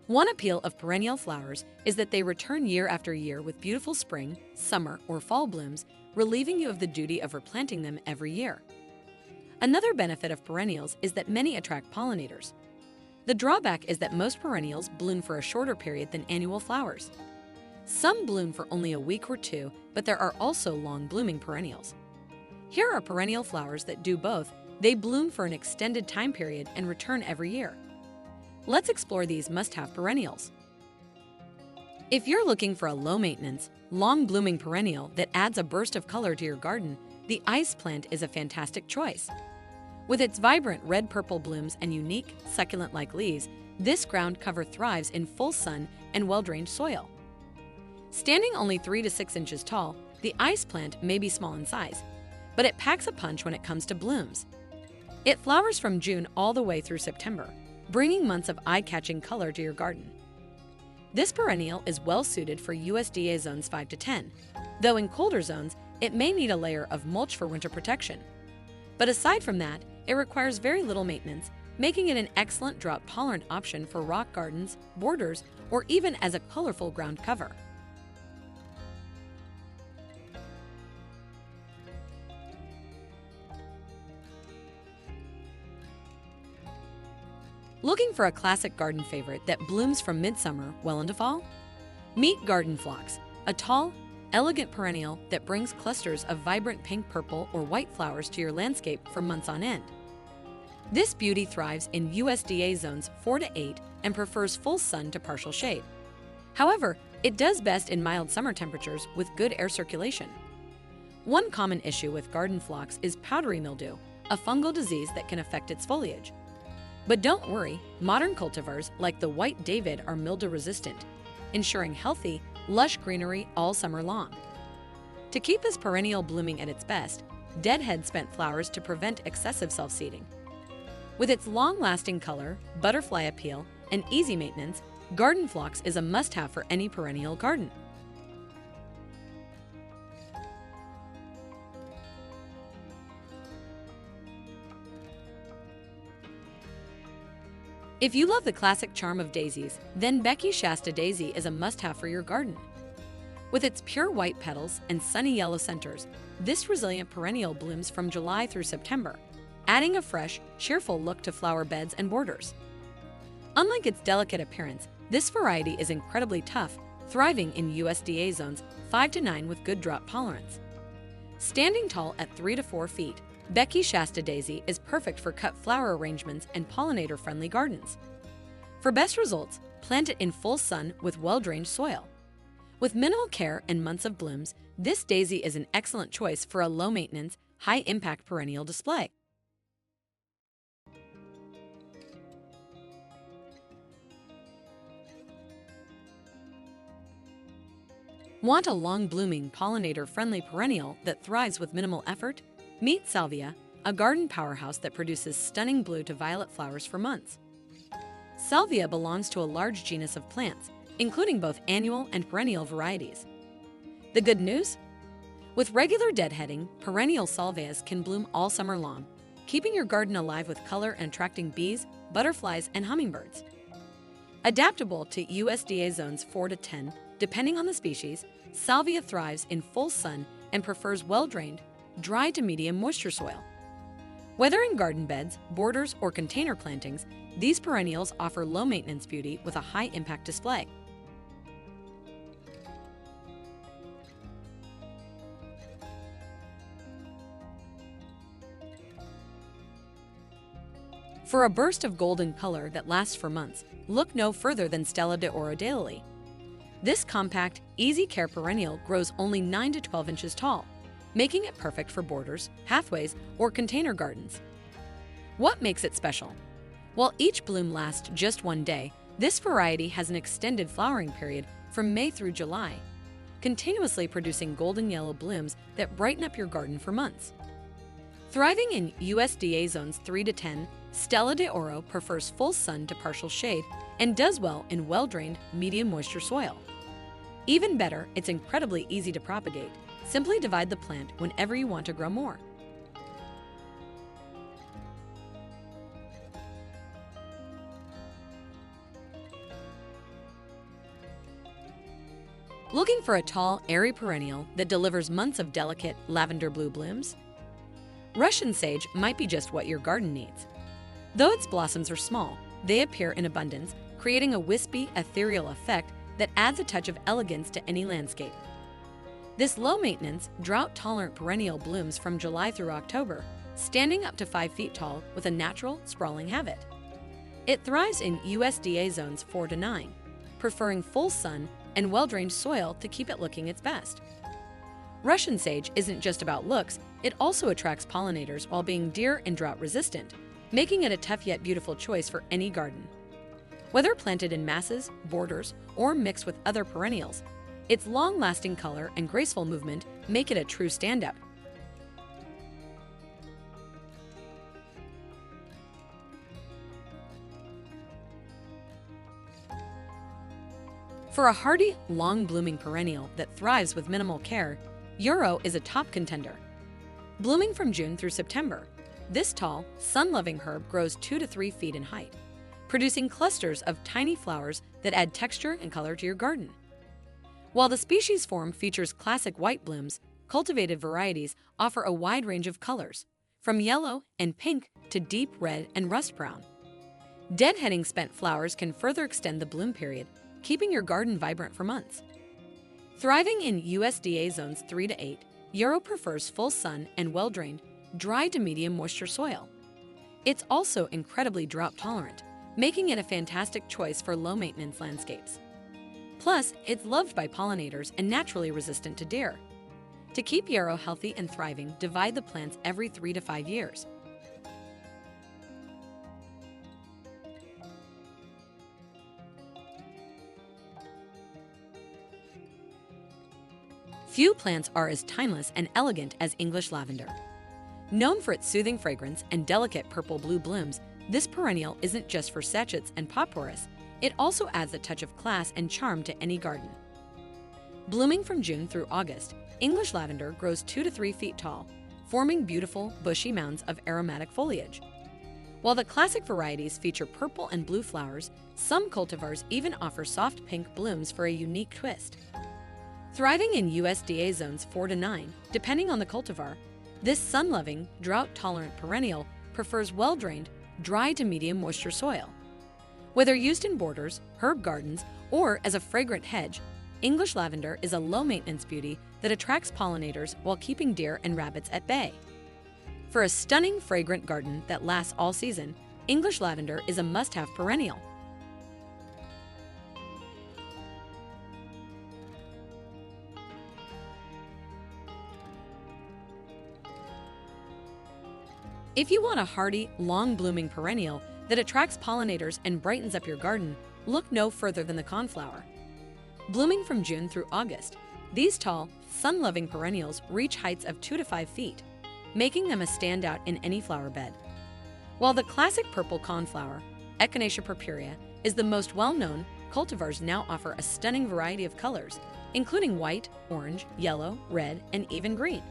One appeal of perennial flowers is that they return year after year with beautiful spring, summer, or fall blooms, relieving you of the duty of replanting them every year. Another benefit of perennials is that many attract pollinators. The drawback is that most perennials bloom for a shorter period than annual flowers. Some bloom for only a week or two, but there are also long-blooming perennials. Here are perennial flowers that do both. They bloom for an extended time period and return every year. Let's explore these must-have perennials. If you're looking for a low-maintenance, long-blooming perennial that adds a burst of color to your garden, the ice plant is a fantastic choice. With its vibrant red-purple blooms and unique, succulent-like leaves, this ground cover thrives in full sun and well-drained soil. Standing only 3 to 6 inches tall, the ice plant may be small in size, but it packs a punch when it comes to blooms. It flowers from June all the way through September, bringing months of eye-catching color to your garden. This perennial is well-suited for USDA zones 5 to 10, though in colder zones, it may need a layer of mulch for winter protection. But aside from that, it requires very little maintenance, making it an excellent drought-tolerant option for rock gardens, borders, or even as a colorful ground cover. Looking for a classic garden favorite that blooms from midsummer well into fall? Meet garden phlox, a tall, elegant perennial that brings clusters of vibrant pink, purple, or white flowers to your landscape for months on end. This beauty thrives in USDA zones 4 to 8 and prefers full sun to partial shade. However, it does best in mild summer temperatures with good air circulation. One common issue with garden phlox is powdery mildew, a fungal disease that can affect its foliage. But don't worry, modern cultivars like the White David are mildew-resistant, ensuring healthy, lush greenery all summer long. To keep this perennial blooming at its best, deadhead spent flowers to prevent excessive self-seeding. With its long-lasting color, butterfly appeal, and easy maintenance, garden phlox is a must-have for any perennial garden. If you love the classic charm of daisies, then Becky Shasta Daisy is a must-have for your garden. With its pure white petals and sunny yellow centers, this resilient perennial blooms from July through September, adding a fresh, cheerful look to flower beds and borders. Unlike its delicate appearance, this variety is incredibly tough, thriving in USDA zones 5 to 9 with good drought tolerance. Standing tall at 3 to 4 feet, Becky Shasta Daisy is perfect for cut flower arrangements and pollinator-friendly gardens. For best results, plant it in full sun with well-drained soil. With minimal care and months of blooms, this daisy is an excellent choice for a low-maintenance, high-impact perennial display. Want a long-blooming, pollinator-friendly perennial that thrives with minimal effort? Meet Salvia, a garden powerhouse that produces stunning blue to violet flowers for months. Salvia belongs to a large genus of plants, including both annual and perennial varieties. The good news? With regular deadheading, perennial salvias can bloom all summer long, keeping your garden alive with color and attracting bees, butterflies, and hummingbirds. Adaptable to USDA zones 4 to 10, depending on the species, salvia thrives in full sun and prefers well-drained, dry to medium moisture soil. Whether in garden beds, borders, or container plantings, these perennials offer low-maintenance beauty with a high-impact display. For a burst of golden color that lasts for months, look no further than Stella de Oro daylily. This compact, easy-care perennial grows only 9 to 12 inches tall, making it perfect for borders, pathways, or container gardens. What makes it special? While each bloom lasts just one day, this variety has an extended flowering period from May through July, continuously producing golden yellow blooms that brighten up your garden for months. Thriving in USDA zones 3 to 10, Stella de Oro prefers full sun to partial shade and does well in well-drained, medium moisture soil. Even better, it's incredibly easy to propagate. Simply divide the plant whenever you want to grow more. Looking for a tall, airy perennial that delivers months of delicate lavender blue blooms? Russian sage might be just what your garden needs. Though its blossoms are small, they appear in abundance, creating a wispy, ethereal effect that adds a touch of elegance to any landscape. This low-maintenance, drought-tolerant perennial blooms from July through October, standing up to 5 feet tall with a natural, sprawling habit. It thrives in USDA zones 4 to 9, preferring full sun and well-drained soil to keep it looking its best. Russian sage isn't just about looks, it also attracts pollinators while being deer and drought-resistant, making it a tough yet beautiful choice for any garden. Whether planted in masses, borders, or mixed with other perennials, its long-lasting color and graceful movement make it a true standout. For a hardy, long-blooming perennial that thrives with minimal care, Yarrow is a top contender. Blooming from June through September, this tall, sun-loving herb grows 2 to 3 feet in height, producing clusters of tiny flowers that add texture and color to your garden. While the species form features classic white blooms, cultivated varieties offer a wide range of colors, from yellow and pink to deep red and rust brown. Deadheading spent flowers can further extend the bloom period, keeping your garden vibrant for months. Thriving in USDA zones 3 to 8, Yarrow prefers full sun and well-drained, dry to medium moisture soil. It's also incredibly drought-tolerant, making it a fantastic choice for low-maintenance landscapes. Plus, it's loved by pollinators and naturally resistant to deer. To keep Yarrow healthy and thriving, divide the plants every 3 to 5 years. Few plants are as timeless and elegant as English lavender. Known for its soothing fragrance and delicate purple-blue blooms, this perennial isn't just for sachets and potpourris, it also adds a touch of class and charm to any garden. Blooming from June through August, English lavender grows 2 to 3 feet tall, forming beautiful, bushy mounds of aromatic foliage. While the classic varieties feature purple and blue flowers, some cultivars even offer soft pink blooms for a unique twist. Thriving in USDA zones 4 to 9, depending on the cultivar, this sun-loving, drought-tolerant perennial prefers well-drained, dry to medium moisture soil. Whether used in borders, herb gardens, or as a fragrant hedge, English lavender is a low-maintenance beauty that attracts pollinators while keeping deer and rabbits at bay. For a stunning, fragrant garden that lasts all season, English lavender is a must-have perennial. If you want a hardy, long-blooming perennial that attracts pollinators and brightens up your garden, look no further than the coneflower. Blooming from June through August, these tall, sun-loving perennials reach heights of 2 to 5 feet, making them a standout in any flower bed. While the classic purple coneflower, Echinacea purpurea, is the most well-known, cultivars now offer a stunning variety of colors, including white, orange, yellow, red, and even green.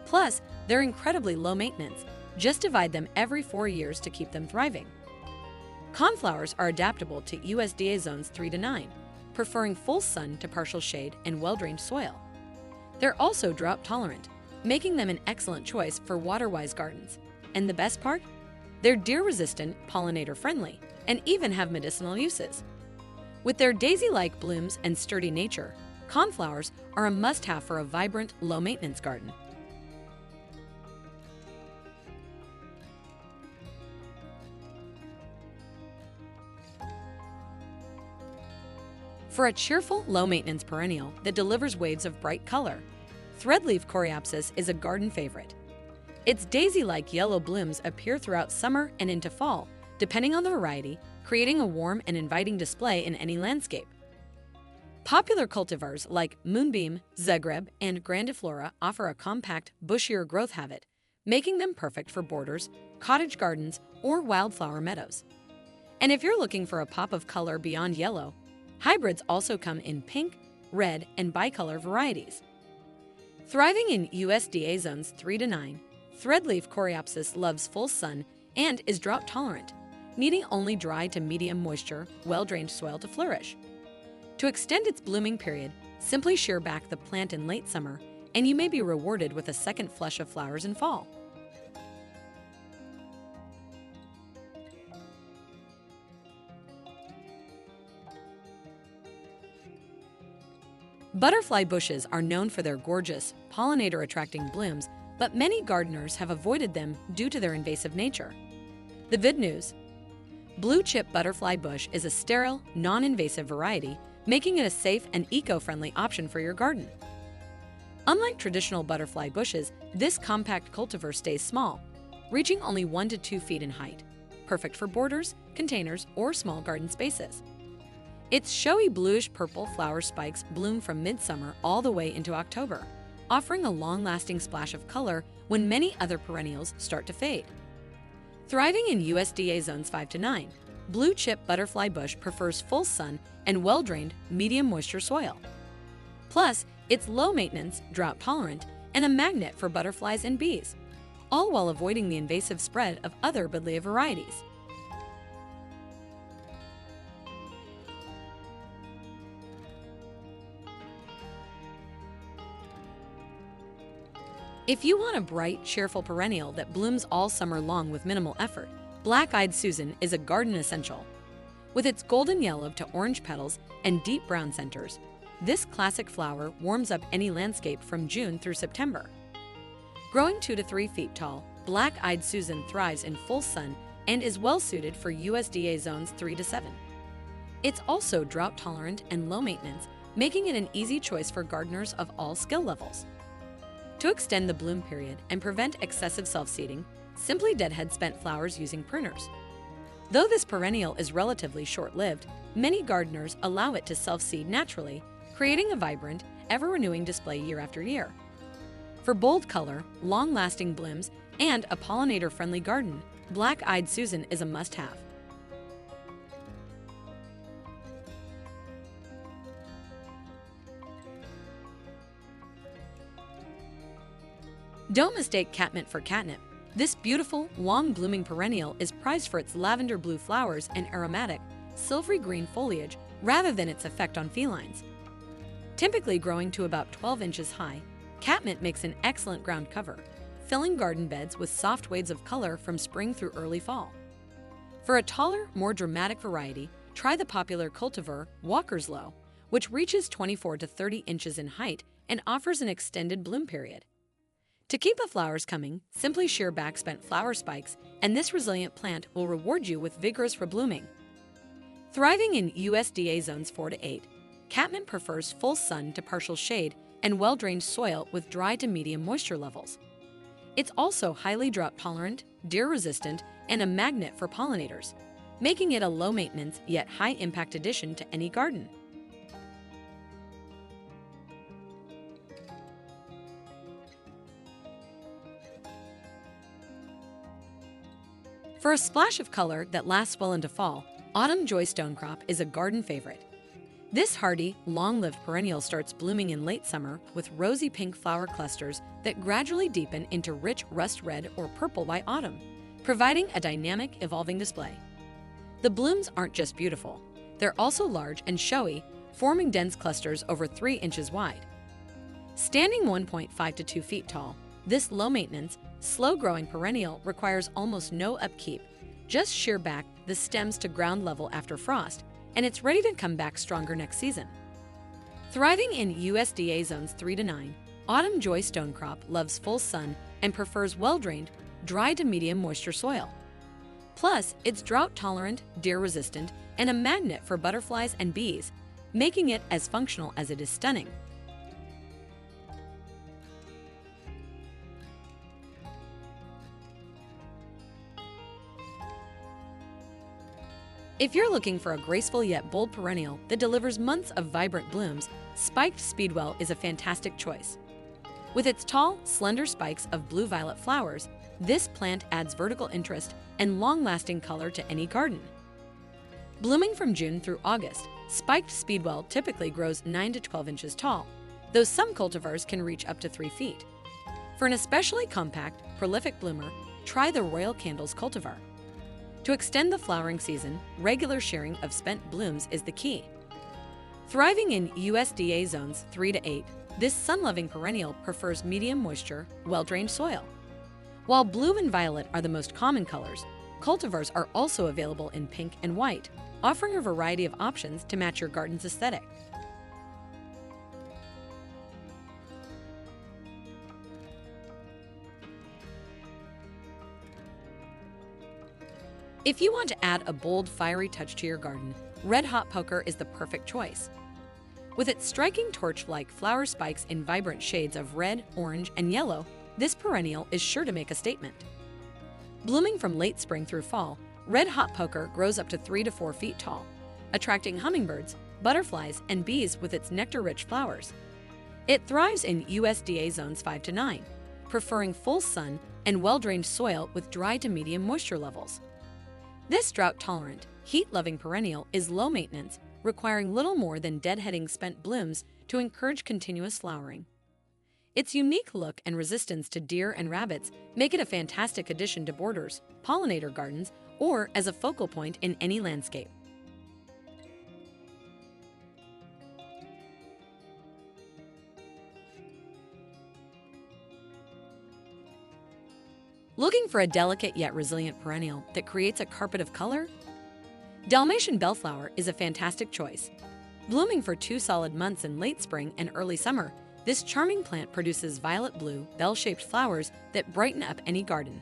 Plus, they're incredibly low maintenance. Just divide them every 4 years to keep them thriving. Coneflowers are adaptable to USDA zones 3 to 9, preferring full sun to partial shade and well-drained soil. They're also drought-tolerant, making them an excellent choice for water-wise gardens. And the best part? They're deer-resistant, pollinator-friendly, and even have medicinal uses. With their daisy-like blooms and sturdy nature, coneflowers are a must-have for a vibrant, low-maintenance garden. For a cheerful, low-maintenance perennial that delivers waves of bright color, threadleaf coreopsis is a garden favorite. Its daisy-like yellow blooms appear throughout summer and into fall, depending on the variety, creating a warm and inviting display in any landscape. Popular cultivars like Moonbeam, Zagreb, and Grandiflora offer a compact, bushier growth habit, making them perfect for borders, cottage gardens, or wildflower meadows. And if you're looking for a pop of color beyond yellow, hybrids also come in pink, red, and bicolor varieties. Thriving in USDA zones 3 to 9, threadleaf coreopsis loves full sun and is drought-tolerant, needing only dry to medium moisture, well-drained soil to flourish. To extend its blooming period, Simply shear back the plant in late summer, and you may be rewarded with a second flush of flowers in fall. Butterfly bushes are known for their gorgeous, pollinator-attracting blooms, but many gardeners have avoided them due to their invasive nature. The good news: blue chip butterfly bush is a sterile, non-invasive variety, making it a safe and eco-friendly option for your garden. Unlike traditional butterfly bushes, this compact cultivar stays small, reaching only 1 to 2 feet in height, perfect for borders, containers, or small garden spaces. Its showy bluish-purple flower spikes bloom from midsummer all the way into October, offering a long-lasting splash of color when many other perennials start to fade. Thriving in USDA zones 5 to 9, blue chip butterfly bush prefers full sun and well-drained, medium moisture soil. Plus, it's low-maintenance, drought-tolerant, and a magnet for butterflies and bees, all while avoiding the invasive spread of other buddleia varieties. If you want a bright, cheerful perennial that blooms all summer long with minimal effort, Black-Eyed Susan is a garden essential. With its golden yellow to orange petals and deep brown centers, this classic flower warms up any landscape from June through September. Growing 2 to 3 feet tall, Black-Eyed Susan thrives in full sun and is well suited for USDA zones 3 to 7. It's also drought-tolerant and low-maintenance, making it an easy choice for gardeners of all skill levels. To extend the bloom period and prevent excessive self-seeding, simply deadhead spent flowers using pruners. Though this perennial is relatively short-lived, many gardeners allow it to self-seed naturally, creating a vibrant, ever-renewing display year after year. For bold color, long-lasting blooms, and a pollinator-friendly garden, Black-Eyed Susan is a must-have. Don't mistake catmint for catnip. This beautiful, long-blooming perennial is prized for its lavender blue flowers and aromatic, silvery green foliage rather than its effect on felines. Typically growing to about 12 inches high, catmint makes an excellent ground cover, filling garden beds with soft waves of color from spring through early fall. For a taller, more dramatic variety, try the popular cultivar Walker's Low, which reaches 24 to 30 inches in height and offers an extended bloom period. To keep the flowers coming, simply shear back spent flower spikes, and this resilient plant will reward you with vigorous reblooming. Thriving in USDA zones 4 to 8, catmint prefers full sun to partial shade and well-drained soil with dry to medium moisture levels. It's also highly drought-tolerant, deer-resistant, and a magnet for pollinators, making it a low-maintenance yet high-impact addition to any garden. For a splash of color that lasts well into fall, Autumn Joy Stonecrop is a garden favorite. This hardy, long-lived perennial starts blooming in late summer with rosy pink flower clusters that gradually deepen into rich rust red or purple by autumn, providing a dynamic, evolving display. The blooms aren't just beautiful, they're also large and showy, forming dense clusters over 3 inches wide. Standing 1.5 to 2 feet tall, this low-maintenance, slow-growing perennial requires almost no upkeep. Just shear back the stems to ground level after frost, and it's ready to come back stronger next season. Thriving in USDA zones 3 to 9, Autumn Joy Stonecrop loves full sun and prefers well-drained, dry to medium moisture soil. Plus, it's drought-tolerant, deer-resistant, and a magnet for butterflies and bees, making it as functional as it is stunning. If you're looking for a graceful yet bold perennial that delivers months of vibrant blooms, spiked speedwell is a fantastic choice. With its tall, slender spikes of blue-violet flowers, this plant adds vertical interest and long-lasting color to any garden. Blooming from June through August, spiked speedwell typically grows 9 to 12 inches tall, though some cultivars can reach up to 3 feet. For an especially compact, prolific bloomer, try the Royal Candles cultivar. To extend the flowering season, regular shearing of spent blooms is the key. Thriving in USDA zones 3 to 8, this sun-loving perennial prefers medium moisture, well-drained soil. While blue and violet are the most common colors, cultivars are also available in pink and white, offering a variety of options to match your garden's aesthetic. If you want to add a bold, fiery touch to your garden, red hot poker is the perfect choice. With its striking torch-like flower spikes in vibrant shades of red, orange, and yellow, this perennial is sure to make a statement. Blooming from late spring through fall, red hot poker grows up to 3 to 4 feet tall, attracting hummingbirds, butterflies, and bees with its nectar-rich flowers. It thrives in USDA zones 5 to 9, preferring full sun and well-drained soil with dry to medium moisture levels. This drought-tolerant, heat-loving perennial is low maintenance, requiring little more than deadheading spent blooms to encourage continuous flowering. Its unique look and resistance to deer and rabbits make it a fantastic addition to borders, pollinator gardens, or as a focal point in any landscape. Looking for a delicate yet resilient perennial that creates a carpet of color? Dalmatian bellflower is a fantastic choice. Blooming for 2 solid months in late spring and early summer, this charming plant produces violet blue, bell-shaped flowers that brighten up any garden.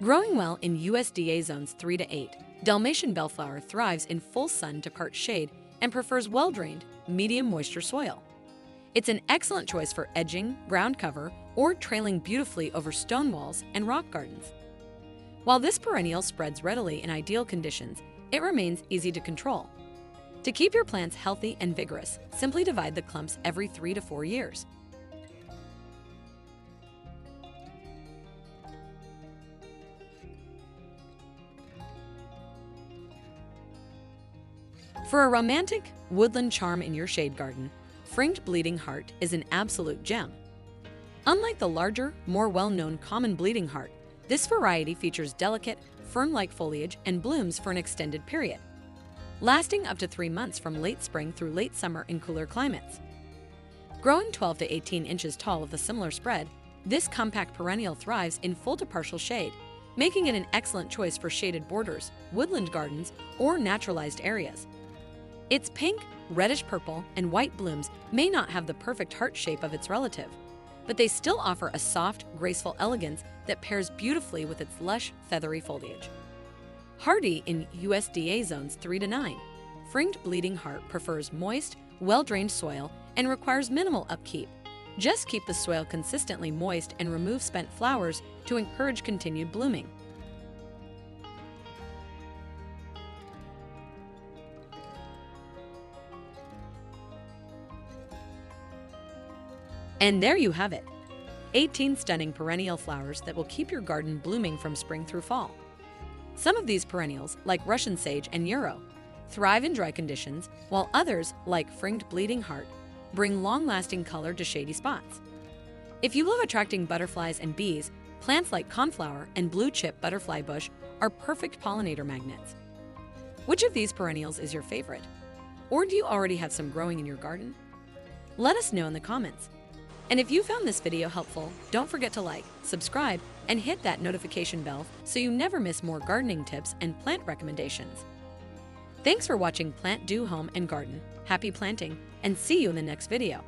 Growing well in USDA zones 3 to 8, Dalmatian bellflower thrives in full sun to part shade and prefers well-drained, medium moisture soil. It's an excellent choice for edging, ground cover, or trailing beautifully over stone walls and rock gardens. While this perennial spreads readily in ideal conditions, it remains easy to control. To keep your plants healthy and vigorous, simply divide the clumps every 3 to 4 years. For a romantic, woodland charm in your shade garden, Fringed Bleeding Heart is an absolute gem. Unlike the larger, more well-known common bleeding heart, this variety features delicate, fern-like foliage and blooms for an extended period, lasting up to 3 months from late spring through late summer in cooler climates. Growing 12 to 18 inches tall with a similar spread, this compact perennial thrives in full to partial shade, making it an excellent choice for shaded borders, woodland gardens, or naturalized areas. Its pink, reddish-purple, and white blooms may not have the perfect heart shape of its relative, but they still offer a soft, graceful elegance that pairs beautifully with its lush, feathery foliage. Hardy in USDA zones 3 to 9, Fringed Bleeding Heart prefers moist, well-drained soil and requires minimal upkeep. Just keep the soil consistently moist and remove spent flowers to encourage continued blooming. And there you have it, 18 stunning perennial flowers that will keep your garden blooming from spring through fall. Some of these perennials, like Russian sage and yarrow, thrive in dry conditions, while others, like Fringed Bleeding Heart, bring long-lasting color to shady spots. If you love attracting butterflies and bees, plants like coneflower and blue-chip butterfly bush are perfect pollinator magnets. Which of these perennials is your favorite? Or do you already have some growing in your garden? Let us know in the comments. And if you found this video helpful, don't forget to like, subscribe, and hit that notification bell so you never miss more gardening tips and plant recommendations. Thanks for watching PlantDo Home and Garden. Happy planting, and see you in the next video.